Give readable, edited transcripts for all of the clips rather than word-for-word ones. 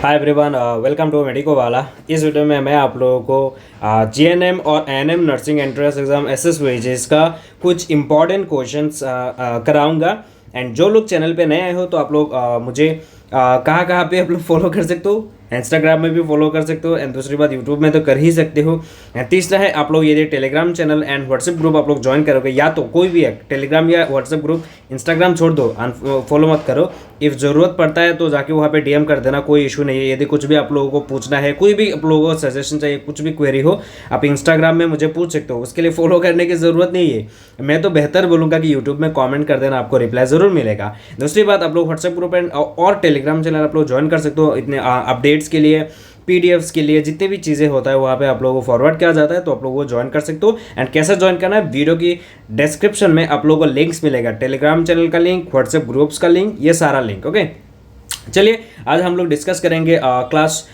Hi everyone, welcome to medico वाला। इस video में मैं आप लोगों को जीएनएम और ANM nursing entrance exam SS wages का कुछ इंपॉर्टेंट क्वेश्चंस कराऊंगा। एंड जो लोग चैनल पे नए आए हो तो आप लोग मुझे कहाँ कहाँ पे आप लोग फॉलो कर सकते हो। इंस्टाग्राम में भी फॉलो कर सकते हो एंड दूसरी बात यूट्यूब में तो कर ही सकते हो। एंड तीसरा है, आप लोग यदि Telegram channel and WhatsApp group आप लोग ज्वाइन करोगे, या तो कोई भी है टेलीग्राम या व्हाट्सएप ग्रुप, इंस्टाग्राम छोड़ दो, फॉलो मत करो। इफ़ ज़रूरत पड़ता है तो जाके वहाँ पे डीएम कर देना, कोई इशू नहीं है। यदि कुछ भी आप लोगों को पूछना है, कोई भी आप लोगों को सजेशन चाहिए, कुछ भी क्वेरी हो, आप इंस्टाग्राम में मुझे पूछ सकते हो। उसके लिए फॉलो करने की ज़रूरत नहीं है। मैं तो बेहतर बोलूँगा कि यूट्यूब में कमेंट कर देना, आपको रिप्लाई ज़रूर मिलेगा। दूसरी बात, आप लोग व्हाट्सएप ग्रुप एंड और टेलीग्राम चैनल आप लोग ज्वाइन कर सकते हो। इतने अपडेट्स के लिए, पीडीएफ्स के लिए, जितने भी चीज़ें होता है वहाँ पे आप लोगों को फॉरवर्ड किया जाता है, तो आप लोग वो ज्वाइन कर सकते हो। एंड कैसे ज्वाइन करना है, वीडियो की डिस्क्रिप्शन में आप लोगों को लिंक्स मिलेगा, टेलीग्राम चैनल का लिंक, व्हाट्सएप ग्रुप्स का लिंक, ये सारा लिंक। ओके, चलिए आज हम लोग डिस्कस करेंगे क्लास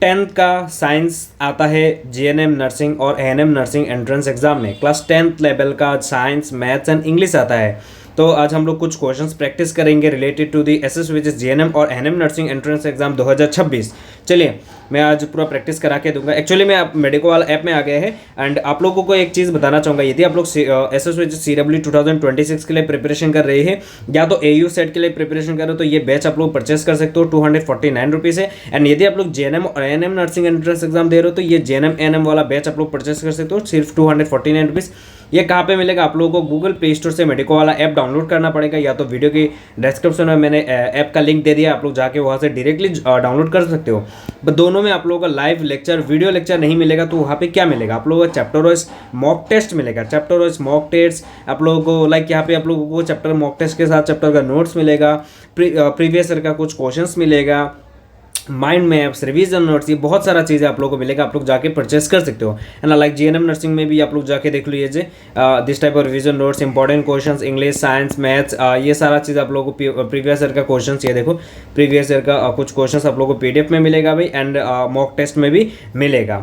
10th का साइंस आता है जीएनएम नर्सिंग और एएनएम नर्सिंग एंट्रेंस एग्जाम में। क्लास 10th लेवल का साइंस, मैथ्स एंड इंग्लिश आता है। तो आज हम लोग कुछ क्वेश्चंस प्रैक्टिस करेंगे related to the SS which is GNM और एएनएम नर्सिंग एंट्रेंस एग्जाम 2026। चलिए मैं आज पूरा प्रैक्टिस करा के दूंगा। एक्चुअली मैं आप मेडिको वाला ऐप में आ गए हैं एंड आप लोगों को एक चीज़ बताना चाहूँगा। यदि आप लोग एसएस विच सीडब्ल्यू 2026 के लिए प्रिपरेशन कर रहे हैं या तो एयू सेट के लिए प्रिपरेशन कर रहे हो, तो ये बैच आप लोग परचेस कर सकते हो। 249 रुपीज़ है। एंड यदि आप लोग जेएनएम और एएनएम नर्सिंग एंट्रेंस एग्जाम दे रहे हो तो ये जेएनएम एएनएम वाला बैच आप लोग परचेस कर सकते हो सिर्फ 249 रुपीज़। ये कहाँ पे मिलेगा, आप लोगों को गूगल प्ले स्टोर से मेडिको वाला ऐप डाउनलोड करना पड़ेगा, या तो वीडियो की डिस्क्रिप्शन में मैंने ऐप का लिंक दे दिया, आप लोग जाके वहाँ से डायरेक्टली डाउनलोड कर सकते हो। बट दोनों में आप लोगों का लाइव लेक्चर, वीडियो लेक्चर नहीं मिलेगा। तो वहाँ पे क्या मिलेगा, आप लोगों को चैप्टर वाइज मॉक टेस्ट मिलेगा। चैप्टर वाइज मॉक टेस्ट आप लोगों को, लाइक यहाँ पे आप लोगों को चैप्टर मॉक टेस्ट के साथ चैप्टर का नोट्स मिलेगा, प्रीवियस ईयर का कुछ क्वेश्चंस मिलेगा, माइंड मैप्स, रिवीजन नोट्स, ये बहुत सारा चीज़ें आप लोगों को मिलेगा। आप लोग जाके परचेस कर सकते हो, है ना। लाइक जीएनएम नर्सिंग में भी आप लोग जाके देख लीजिए this type of revision notes, important questions, English, science, maths, ये सारा चीज़ आप लोगों को प्रीवियस ईयर का क्वेश्चंस, ये देखो प्रीवियस ईयर का कुछ क्वेश्चंस आप लोगों को पीडीएफ में मिलेगा भाई, एंड मॉक टेस्ट में भी मिलेगा।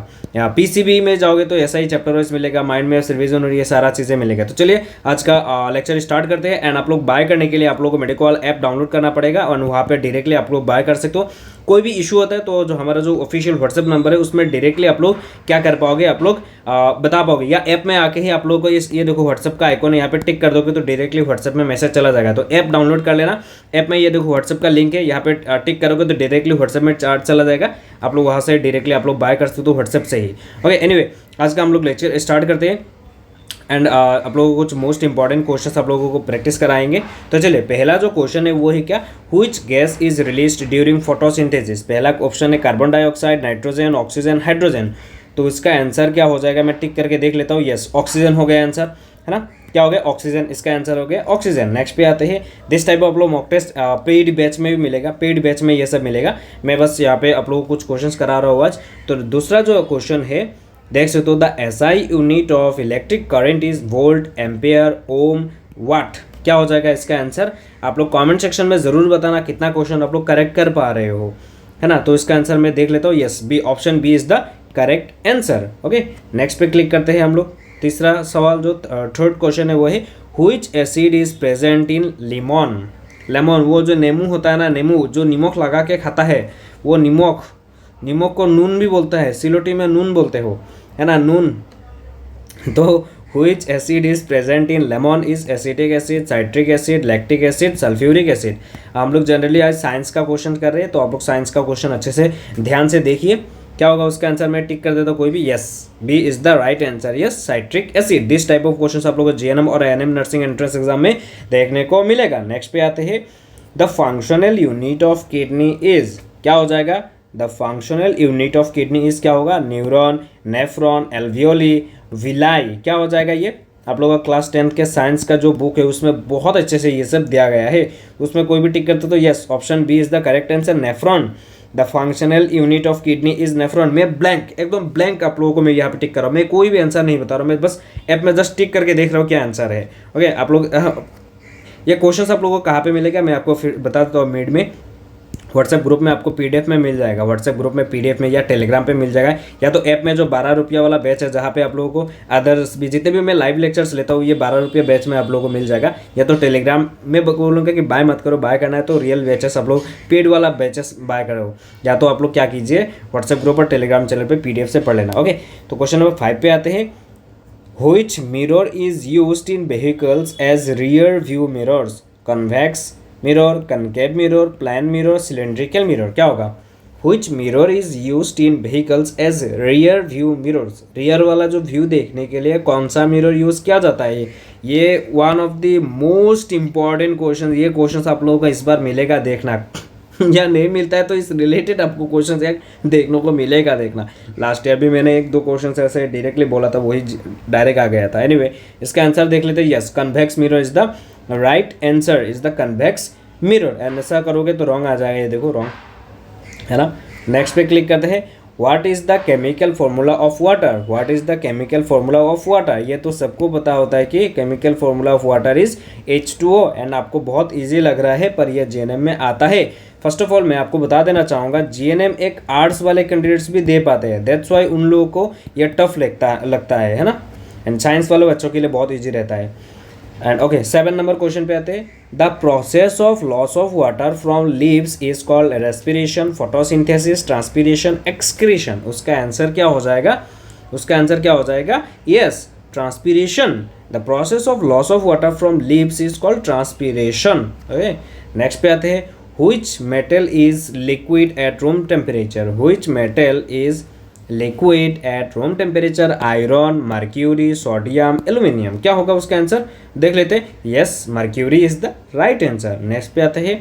पीसीबी में जाओगे तो ऐसा ही चैप्टर वाइज मिलेगा, माइंड मैप्स, रिवीजन और ये सारा चीज़ें मिलेगा। तो चलिए आज का लेक्चर स्टार्ट करते हैं। एंड आप लोग बाय करने के लिए आप लोगों को मेडिको वाला ऐप डाउनलोड करना पड़ेगा और वहाँ पर डायरेक्टली आप लोग बाय कर सकते हो। कोई भी इशू होता है तो जो हमारा जो ऑफिशियल व्हाट्सएप नंबर है उसमें डायरेक्टली आप लोग क्या कर पाओगे, आप लोग बता पाओगे, या ऐप में आके ही आप लोगों को ये देखो व्हाट्सएप का आइकॉन है, यहाँ पे टिक कर दोगे तो डायरेक्टली व्हाट्सएप में मैसेज चला जाएगा। तो ऐप डाउनलोड कर लेना। ऐप में ये देखो व्हाट्सएप का लिंक है, यहाँ पे टिक करोगे तो डायरेक्टली व्हाट्सएप में चार्ज चला जाएगा। आप लोग वहाँ से डायरेक्टली आप लोग बाय कर सकते हो व्हाट्सएप से ही। ओके, एनीवे आज का हम लोग लेक्चर स्टार्ट करते हैं। एंड आप लोगों को कुछ मोस्ट इंपॉर्टेंट क्वेश्चंस आप लोगों को प्रैक्टिस कराएंगे। तो चलिए पहला जो क्वेश्चन है वो है क्या, which gas is released during photosynthesis. पहला ऑप्शन है carbon dioxide, nitrogen, oxygen, hydrogen. तो इसका आंसर क्या हो जाएगा, मैं टिक करके देख लेता हूँ। यस, ऑक्सीजन हो गया आंसर, है ना। क्या हो गया, ऑक्सीजन, इसका आंसर हो गया ऑक्सीजन। नेक्स्ट पे आते हैं, this type of mock test paid batch में भी मिलेगा, पेड बैच में ये सब मिलेगा। मैं बस यहाँ पे आप लोगों को कुछ क्वेश्चंस करा रहा हूँ आज। तो दूसरा जो क्वेश्चन है देख सकते हो, the SI unit of electric current is volt, ampere, ohm, watt. क्या हो जाएगा इसका आंसर, आप लोग कमेंट सेक्शन में ज़रूर बताना कितना क्वेश्चन आप लोग करेक्ट कर पा रहे हो, है ना। तो इसका आंसर मैं देख लेता हूँ। Yes, B, option B is the correct answer. Okay, next पे क्लिक करते हैं हम लोग। तीसरा सवाल जो थर्ड क्वेश्चन है वो है, which acid is present in lemon. Lemon, वो जो नींबू होता है ना, नींबू जो नमक लगा के खाता है, वो नीमक को नून भी बोलता है, सिलोटी में नून बोलते हो, है ना, नून। तो which acid is present in lemon is acetic acid, citric acid, lactic acid, sulphuric acid. हम लोग जनरली आज साइंस का क्वेश्चन कर रहे हैं, तो आप लोग साइंस का क्वेश्चन अच्छे से ध्यान से देखिए। क्या होगा उसका आंसर, मैं टिक कर देता हूँ कोई भी। Yes, B is the right answer. Yes, citric acid. This type of question आप लोगों को जीएनएम और एएनएम नर्सिंग एंट्रेंस एग्जाम में देखने को मिलेगा। नेक्स्ट पे आते हैं, the functional unit of kidney is. क्या हो जाएगा, the functional unit of kidney is क्या होगा, न्यूरॉन, नेफ्रॉन, एल्वियोली, विलाई। क्या हो जाएगा ये, आप लोगों का क्लास 10th के साइंस का जो बुक है उसमें बहुत अच्छे से ये सब दिया गया है, उसमें कोई भी टिक करते तो yes, option B is the correct answer, nephron. The functional unit of kidney is nephron. मैं ब्लैंक, एकदम ब्लैंक आप लोगों को मैं यहाँ पे टिक कर रहा हूँ, मैं कोई भी आंसर नहीं बता रहा हूँ, मैं बस ऐप में जस्ट टिक करके देख रहा हूँ क्या आंसर है। ओके, आप लोग ये क्वेश्चन आप लोगों को कहाँ पे मिलेगा मैं आपको फिर बता देता हूँ मिड में। व्हाट्सएप ग्रुप में आपको पीडीएफ में मिल जाएगा, व्हाट्सएप ग्रुप में पीडीएफ में या टेलीग्राम पे मिल जाएगा, या तो ऐप में जो 12 रुपया वाला बैच है जहाँ पे आप लोगों को अदर्स भी जितने भी मैं लाइव लेक्चर्स लेता हूँ ये 12 रुपये बैच में आप लोगों को मिल जाएगा, या तो टेलीग्राम में बोलूँगा कि बाय मत करो, बाय करना है तो रियल बैचेस आप लोग पेड वाला बैचेस बाय करो, या तो आप लोग क्या कीजिए व्हाट्सएप ग्रुप और टेलीग्राम चैनल पर पीडीएफ से पढ़ लेना। ओके, तो क्वेश्चन नंबर 5 पे आते हैं। Which mirror is used in vehicles as rear view mirrors? Convex mirror, concave mirror, plane mirror, cylindrical mirror? क्या होगा? Which mirror is used in vehicles as rear view mirrors? rear वाला जो view देखने के लिए कौन सा मिरर यूज़ किया जाता है? ये one of the most important question, ये क्वेश्चन आप लोगों को इस बार मिलेगा देखना या नहीं मिलता है तो इस रिलेटेड आपको क्वेश्चन एक देखने को मिलेगा देखना। लास्ट ईयर भी मैंने 1-2 क्वेश्चन ऐसे डायरेक्टली बोला था, वही डायरेक्ट आ गया था। एनीवे इसका आंसर देख लेते हैं। Yes, convex mirror is the right answer, is the convex mirror. And ऐसा करोगे तो रॉन्ग आ जाएगा, ये देखो रॉन्ग है ना। नेक्स्ट पे क्लिक करते हैं। What is the chemical formula of water? What is the chemical formula of water? ये तो सबको पता होता है कि chemical formula of water is H2O। And आपको बहुत इजी लग रहा है पर यह जीएनएम में आता है। फर्स्ट ऑफ ऑल मैं आपको बता देना चाहूँगा जीएनएम एक आर्ट्स वाले कैंडिडेट्स भी दे पाते हैं, दैट्स वाई उन लोगों को यह टफ लगता है ना। एंड साइंस वाले बच्चों के लिए बहुत ईजी रहता है। एंड ओके 7 नंबर क्वेश्चन पे आते हैं। The process of loss of water from leaves is called respiration, photosynthesis, transpiration, excretion. उसका आंसर क्या हो जाएगा? उसका आंसर क्या हो जाएगा? Yes, transpiration. The process of loss of water from leaves is called transpiration. Okay, next पे आते हैं। Which metal is liquid at room temperature? Which metal is liquid at room temperature? Iron, mercury, sodium, aluminium। क्या होगा उसका answer? देख लेते हैं। Yes, mercury is the right answer। Next पे आते हैं।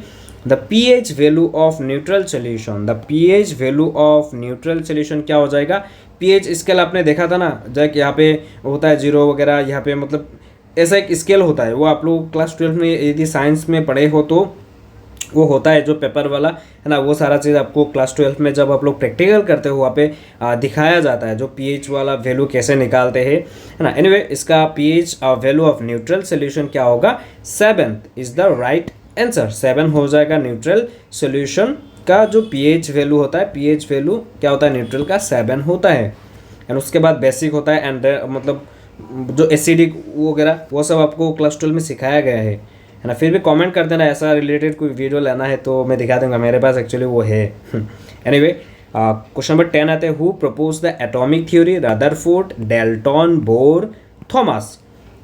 The pH value of neutral solution। The pH value of neutral solution क्या हो जाएगा? pH स्केल आपने देखा था ना, जब यहाँ पे होता है 0 वगैरह, यहाँ पे मतलब ऐसा एक स्केल होता है, वो आप लोग क्लास 12 में यदि साइंस में पढ़े हो तो वो होता है जो पेपर वाला है ना, वो सारा चीज़ आपको क्लास 12 में जब आप लोग प्रैक्टिकल करते हो वहाँ पे दिखाया जाता है जो पीएच वाला वैल्यू कैसे निकालते हैं, है ना। एनीवे इसका pH value of neutral solution क्या होगा? 7 इज़ द राइट आंसर। 7 हो जाएगा न्यूट्रल सोल्यूशन का जो पीएच वैल्यू होता है। पीएच वैल्यू क्या होता है न्यूट्रल का? 7 होता है। एंड उसके बाद बेसिक होता है एंड मतलब जो एसिडिक वगैरह वो सब आपको क्लास 12 में सिखाया गया है ना। फिर भी कमेंट कर देना, ऐसा रिलेटेड कोई वीडियो लेना है तो मैं दिखा दूंगा, मेरे पास एक्चुअली वो है। एनीवे क्वेश्चन नंबर 10 आते हैं। Who propose the atomic theory? Rutherford, Dalton, Bohr, Thomas.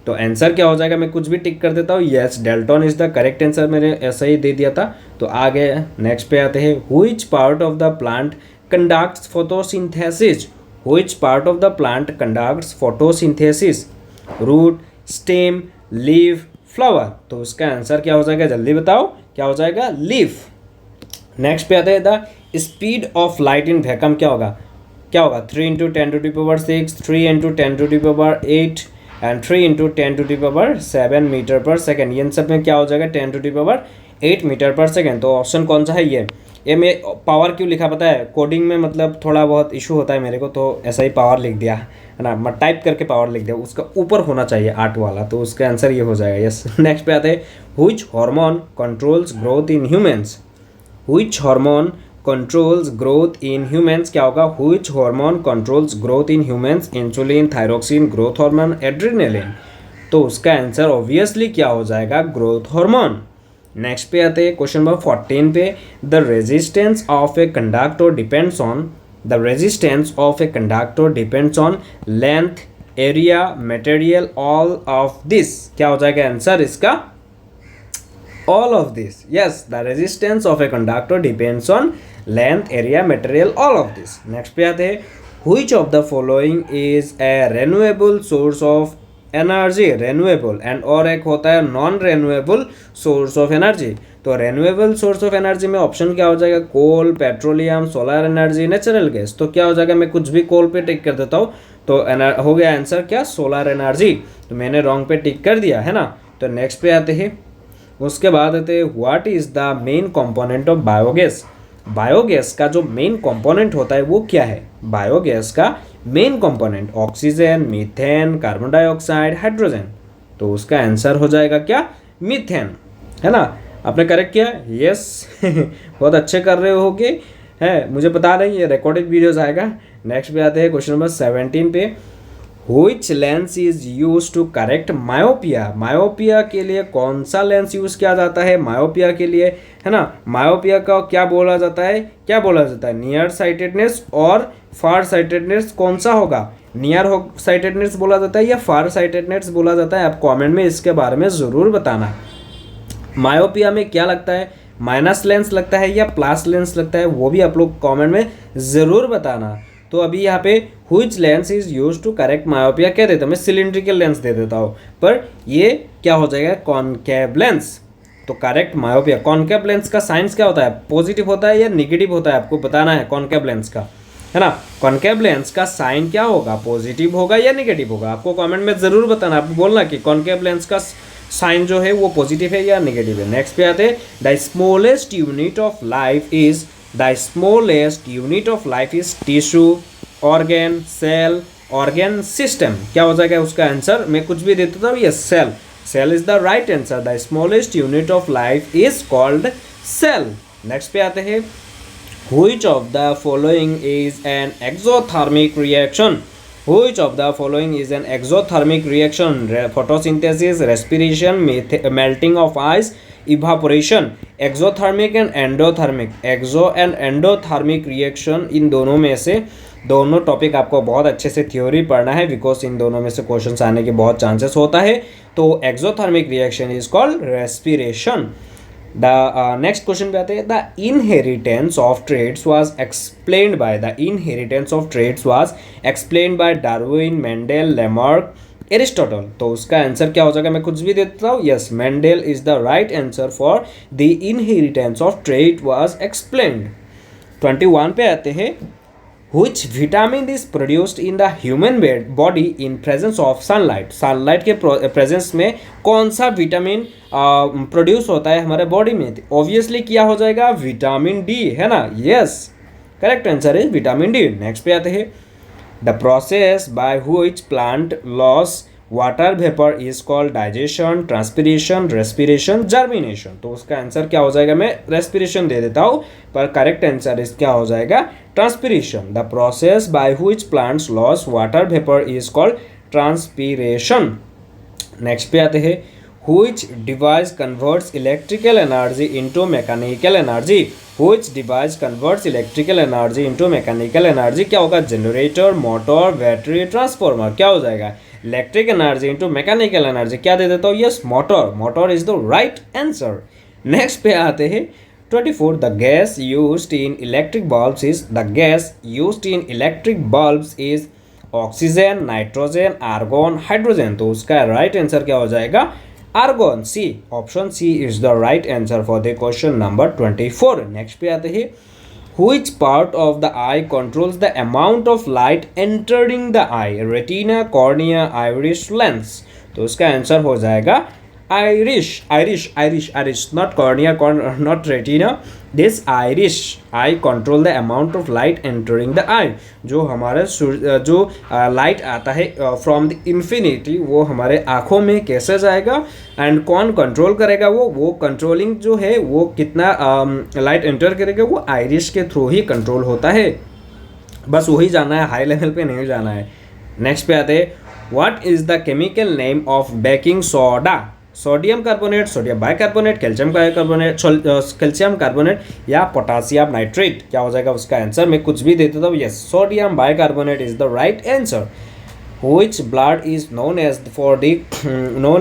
तो आंसर क्या हो जाएगा? मैं कुछ भी टिक कर देता हूँ। Yes, Dalton is the correct answer, मैंने ऐसा ही दे दिया था। तो आगे नेक्स्ट पे आते हैं। Which part of the plant conducts photosynthesis? Which part of the plant conducts photosynthesis? Root, stem, leaf, flower. तो उसका आंसर क्या हो जाएगा? जल्दी बताओ, क्या हो जाएगा? लीफ। नेक्स्ट पे आते हैं। The speed of light in vacuum क्या होगा? क्या होगा? 3 × 10⁻⁶, 3 × 10⁸ एंड 3 × 10⁻7 मीटर पर सेकेंड। इन सब में क्या हो जाएगा? 10⁸ मीटर पर सेकेंड। तो ऑप्शन कौन सा है ये मैं पावर क्यों लिखा पता है? कोडिंग में मतलब थोड़ा बहुत इशू होता है मेरे को, तो ऐसा ही पावर लिख दिया है ना, मैं टाइप करके पावर लिख दिया, उसका ऊपर होना चाहिए 8 वाला, तो उसका आंसर ये हो जाएगा। यस। नेक्स्ट पे आते हैं। Which hormone controls growth in humans? Which hormone controls growth in humans क्या होगा? Which hormone controls growth in humans? Insulin, thyroxine, growth hormone, adrenaline. तो उसका आंसर ऑब्वियसली क्या हो जाएगा? Growth hormone. नेक्स्ट पे आते हैं क्वेश्चन नंबर 14 पे। The resistance of a conductor depends on, the resistance of a conductor depends on length, area, material, all of this. क्या हो जाएगा आंसर इसका? All of this. Yes, the resistance of a conductor depends on length, area, material, all of this. Next पे आते हैं। Which of the following is a renewable source of energy? Renewable and और एक होता है non renewable source of energy. तो renewable source of energy में option क्या हो जाएगा? Coal, petroleum, solar energy, natural gas. तो क्या हो जाएगा? मैं कुछ भी कोल पे टिक कर देता हूँ तो हो गया आंसर क्या? Solar energy. तो मैंने रॉन्ग पे टिक कर दिया है ना। तो नेक्स्ट पे आते हैं। उसके बाद आते हैं। What is the main component of biogas? Biogas का जो मेन कंपोनेंट होता है वो क्या है? बायोगैस का main component oxygen, methane, carbon dioxide, hydrogen. तो उसका आंसर हो जाएगा क्या? मीथेन, है ना। आपने करेक्ट किया, यस बहुत अच्छे कर रहे होगे, है मुझे पता नहीं, ये रिकॉर्डेड वीडियोस आएगा। नेक्स्ट पे आते हैं क्वेश्चन नंबर 17 पे। Which lens is used to correct myopia? Myopia के लिए कौन सा लेंस यूज किया जाता है मायोपिया के लिए, है ना। मायोपिया का क्या बोला जाता है, क्या बोला जाता है, नियर साइटेडनेस और फार साइटेडनेस, कौन सा होगा, नियर साइटेडनेस बोला जाता है या फार साइटेडनेस बोला जाता है। आप कमेंट में इसके बारे में ज़रूर बताना। मायोपिया में क्या लगता है, माइनस लेंस लगता है या प्लस लेंस लगता है, वो भी आप लोग कमेंट में ज़रूर बताना। तो अभी यहाँ पे which lens is use to correct myopia कह देता हूँ, मैं सिलिंड्रिकल लेंस दे देता हूँ, पर ये क्या हो जाएगा, कॉनकेव लेंस। तो करेक्ट मायोपिया, कॉनकेव लेंस का साइंस क्या होता है, पॉजिटिव होता है या निगेटिव होता है, आपको बताना है कॉनकेव लेंस का, है ना। कॉनकेव लेंस का साइन क्या होगा, पॉजिटिव होगा या निगेटिव होगा, आपको कमेंट में ज़रूर बताना, आपको बोलना कि कॉनकेव लेंस का साइन जो है वो पॉजिटिव है या निगेटिव है। नेक्स्ट पे आते हैं, the smallest unit of life is, the smallest unit of life is tissue, organ, cell, organ system, क्या हो जाएगा उसका आंसर, मैं कुछ भी देता हूँ, yes cell, cell is the right answer, the smallest unit of life is called cell. Next पे आते हैं, which of the following is an exothermic reaction? Which of the following is an exothermic reaction? Photosynthesis, respiration, melting of ice, evaporation. Exothermic and endothermic, exo and endothermic reaction, इन दोनों में से दोनों topic आपको बहुत अच्छे से थ्योरी पढ़ना है, बिकॉज इन दोनों में से क्वेश्चंस आने के बहुत चांसेस होता है। तो exothermic reaction is called respiration. The next question पे आते हैं, the inheritance of traits was explained by, the inheritance of traits was explained by Darwin, Mendel, Lamarck, Aristotle. तो उसका आंसर क्या हो जाएगा, मैं कुछ भी देता हूँ, yes Mendel is the right answer for the inheritance of trade was explained. 21 पे आते हैं, which vitamin is produced in the human body in presence of sunlight? Sunlight के प्रेजेंस में कौन सा विटामिन प्रोड्यूस होता है हमारे बॉडी में, ऑब्वियसली क्या हो जाएगा, विटामिन डी, है ना, yes correct answer is vitamin D. Next पे आते हैं, the process by which plant loss water vapour is called digestion, transpiration, respiration, germination. तो उसका आंसर क्या हो जाएगा, मैं रेस्पिरेशन दे देता हूँ, पर करेक्ट आंसर इस क्या हो जाएगा, transpiration. The process by which plants loss water vapour is called transpiration. Next पे आते हैं, which device converts electrical energy into mechanical energy? Which device converts electrical energy into mechanical energy? क्या होगा, generator, motor, battery, transformer, क्या हो जाएगा, electric energy into mechanical energy, क्या दे देता हूँ, yes motor, motor is the right answer. Next पे आते हैं 24, the gas used in electric bulbs is, the gas used in electric bulbs is oxygen, nitrogen, argon, hydrogen. तो उसका right answer क्या हो जाएगा, argon, C, option C is the right answer for the question number 24। Next पे आते हैं, which part of the eye controls the amount of light entering the eye? retina, cornea, iris, lens। तो उसका answer हो जाएगा iris, iris, iris, iris, not cornea, not retina, this iris, eye control the amount of light entering the eye। जो हमारे जो light आता है from the infinity, वो हमारे आँखों में कैसे जाएगा एंड कौन कंट्रोल करेगा, वो कंट्रोलिंग जो है वो कितना लाइट एंटर करेगा, वो आइरिस के थ्रू ही कंट्रोल होता है। बस वही जाना है, हाई लेवल पे नहीं जाना है। नेक्स्ट पे आते हैं, what is the chemical name of baking soda? Sodium carbonate, sodium bicarbonate, calcium carbonate, calcium carbonate या पोटासियम नाइट्रेट, क्या हो जाएगा उसका आंसर, मैं कुछ भी दे देता हूँ, yes sodium bicarbonate is the right answer. Which blood is known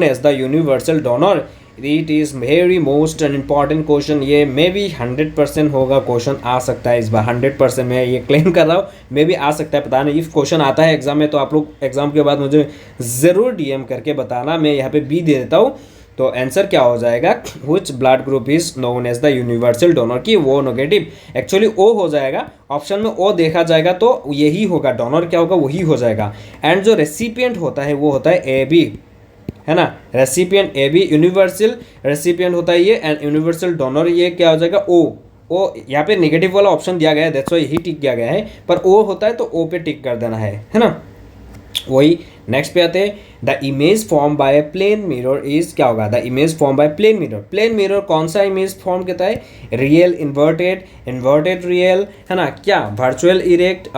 as the universal donor? It is very most an important question। ये मे भी 100% होगा, क्वेश्चन आ सकता है इस बार 100%, मैं ये क्लेम कर रहा हूँ, मे भी आ सकता है, पता नहीं। इफ क्वेश्चन आता है एग्जाम में तो आप लोग एग्जाम के बाद मुझे ज़रूर डीएम करके बताना, मैं यहाँ पे बी दे देता हूँ। तो आंसर क्या हो जाएगा, which blood group is known as the universal donor, की वो नेगेटिव, एक्चुअली ओ हो जाएगा, ऑप्शन में ओ देखा जाएगा तो यही होगा, डोनर क्या होगा वही हो जाएगा। एंड जो रेसिपिएंट होता है वो होता है ए बी, है ना, recipient A B, universal recipient होता है ये, एंड यूनिवर्सल डोनर ये क्या हो जाएगा, ओ यहाँ पे नेगेटिव वाला ऑप्शन दिया गया है, दैट्स व्हाई यही टिक किया गया है, पर ओ होता है तो ओ पे टिक कर देना है ना। वही नेक्स्ट पे आते हैं, the image form by plane mirror is, क्या होगा, the image form by plane mirror. Plane mirror कौन सा इमेज फॉर्म कहता है, रियल इन्वर्टेड, इन्वर्टेड रियल, है ना, क्या वर्चुअल इरेक्ट,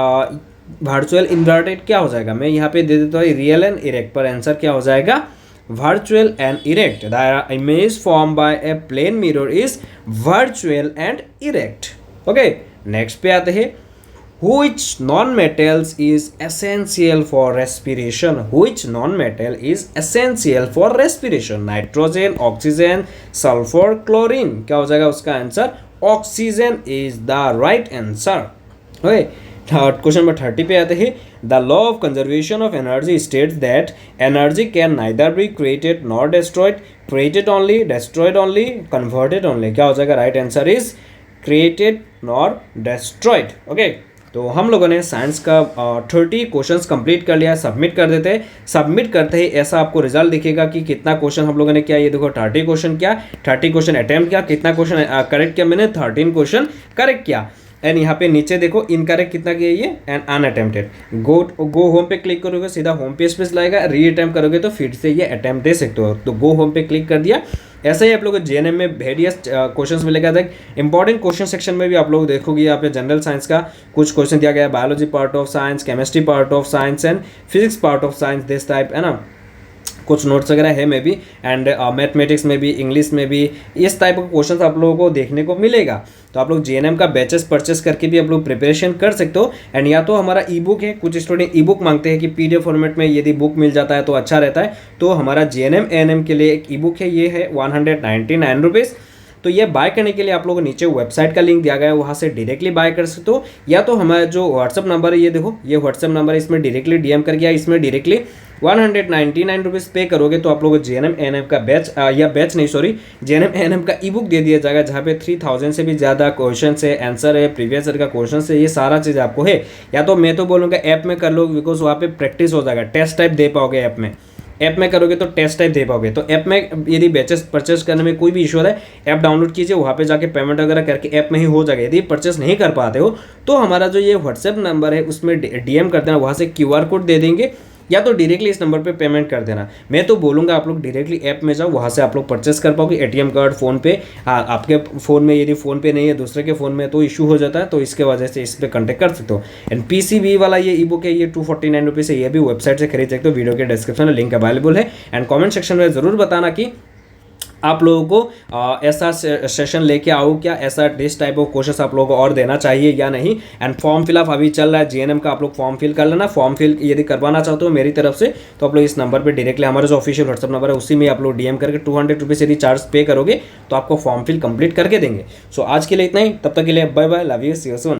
वर्चुअल इन्वर्टेड क्या हो जाएगा, मैं यहाँ पे दे देता हूँ रियल एंड इरेक्ट, पर आंसर क्या हो जाएगा, virtual and erect. The image form by a plane mirror is virtual and erect. Okay, next पे आते हैं, which non-metals is essential for respiration, which non-metal is essential for respiration, nitrogen, oxygen, sulphur, chlorine, क्या हो जाएगा उसका answer, oxygen is the right answer. Okay, question number 30 पे आते हैं, the law of conservation of energy states that energy can neither be created nor destroyed, created only, destroyed only, converted only, क्या हो जाएगा, right answer is created nor destroyed. Okay, तो हम लोगों ने साइंस का 30 क्वेश्चंस कंप्लीट कर लिया, सबमिट कर देते हैं। सबमिट करते ही ऐसा आपको रिजल्ट दिखेगा कि कितना क्वेश्चन हम लोगों ने किया। ये देखो 30 क्वेश्चन किया, 30 क्वेश्चन अटेम्प्ट किया, कितना क्वेश्चन करेक्ट किया मैंने, 13 क्वेश्चन करेक्ट किया। एंड यहाँ पे नीचे देखो इनकरेक्ट कितना किया ये, एंड अनअटेम्प्टेड। गो होम पे क्लिक करोगे सीधा होम पेज पे लाएगा, री अटेम्प्ट करोगे तो फिर से ये अटेम्प्ट दे सकते हो। तो गो होम पे क्लिक कर दिया। ऐसा ही आप लोगों को जेएनएम में वेरियस क्वेश्चंस मिलेगा। इंपॉर्टेंट क्वेश्चन सेक्शन में भी आप लोग देखोगे यहाँ पे जनरल साइंस का कुछ क्वेश्चन दिया गया है, biology part of science, chemistry part of science and physics part of science, this type, है ना, कुछ नोट्स वगैरह है में भी, एंड मैथमेटिक्स में भी, इंग्लिश में भी, इस टाइप का क्वेश्चन आप लोगों को देखने को मिलेगा। तो आप लोग जेएनएम का बैचेस परचेस करके भी आप लोग प्रिपरेशन कर सकते हो। एंड या तो हमारा ई बुक है, कुछ स्टूडेंट ई बुक मांगते हैं कि पीडीएफ फॉर्मेट में यदि बुक मिल जाता है तो अच्छा रहता है। तो हमारा जेएनएम एएनएम के लिए एक ई बुक है, ये है 199 रुपीज़। तो ये बाय करने के लिए आप लोगों को नीचे वेबसाइट का लिंक दिया गया है, वहाँ से डायरेक्टली बाय कर सकते हो, या तो हमारा जो व्हाट्सअप नंबर है, ये देखो ये व्हाट्सअप नंबर है, इसमें डायरेक्टली डीएम कर गया, इसमें डायरेक्टली 199 रुपीज़ पे करोगे तो आप लोगों को जेएनएम एएनएम का बैच या बैच नहीं सॉरी जेएनएम एएनएम का ई बुक दे दिया जाएगा, जहाँ पे 3000 से भी ज़्यादा क्वेश्चन है, आंसर है, प्रीवियस ईयर का क्वेश्चन है, ये सारा चीज़ आपको है। या तो मैं तो बोलूँगा ऐप में कर लो, बिकॉज वहाँ पे प्रैक्टिस हो जाएगा, टेस्ट टाइप दे पाओगे ऐप में। ऐप में करोगे तो टेस्ट टाइप दे पाओगे। तो ऐप में यदि बैचेस परचेस करने में कोई भी इशू है, ऐप डाउनलोड कीजिए, वहाँ पे जाके पेमेंट वगैरह करके ऐप में ही हो जाएगा। यदि परचेस नहीं कर पाते हो तो हमारा जो ये व्हाट्सएप नंबर है उसमें डीएम कर देना, वहाँ से क्यूआर कोड दे देंगे, या तो डायरेक्टली इस नंबर पे पेमेंट कर देना। मैं तो बोलूँगा आप लोग डायरेक्टली ऐप में जाओ, वहाँ से आप लोग परचेस कर पाओगे। एटीएम कार्ड, फ़ोन पे, हाँ आपके फ़ोन में यदि फ़ोन पे नहीं है दूसरे के फ़ोन में तो इशू हो जाता है, तो इसके वजह से इस पर कॉन्टैक्ट कर सकते हो। एंड पीसीबी वाला ये ई बुक है, ये 249 रुपीज़ है, ये भी वेबसाइट से खरीद सकते हो, वीडियो के डिस्क्रिप्शन में लिंक अवेलेबल है। एंड कॉमेंट सेक्शन में ज़रूर बताना कि आप लोगों को ऐसा सेशन लेके आओ क्या, ऐसा दिस टाइप ऑफ क्वेश्चन आप लोगों को और देना चाहिए या नहीं। एंड फॉर्म फिलअप अभी चल रहा है जेएनएम का, आप लोग फॉर्म फिल कर लेना। फॉर्म फिल यदि करवाना चाहते हो मेरी तरफ से तो आप लोग इस नंबर पे डायरेक्टली, हमारा जो ऑफिशियल व्हाट्सअप नंबर है उसी में आप लोग डीएम करके 200 रुपीज़ यदि चार्ज पे करोगे तो आपको फॉर्म फिल कंप्लीट करके देंगे। सो आज के लिए इतना ही, तब तक के लिए bye bye, love you, see you soon.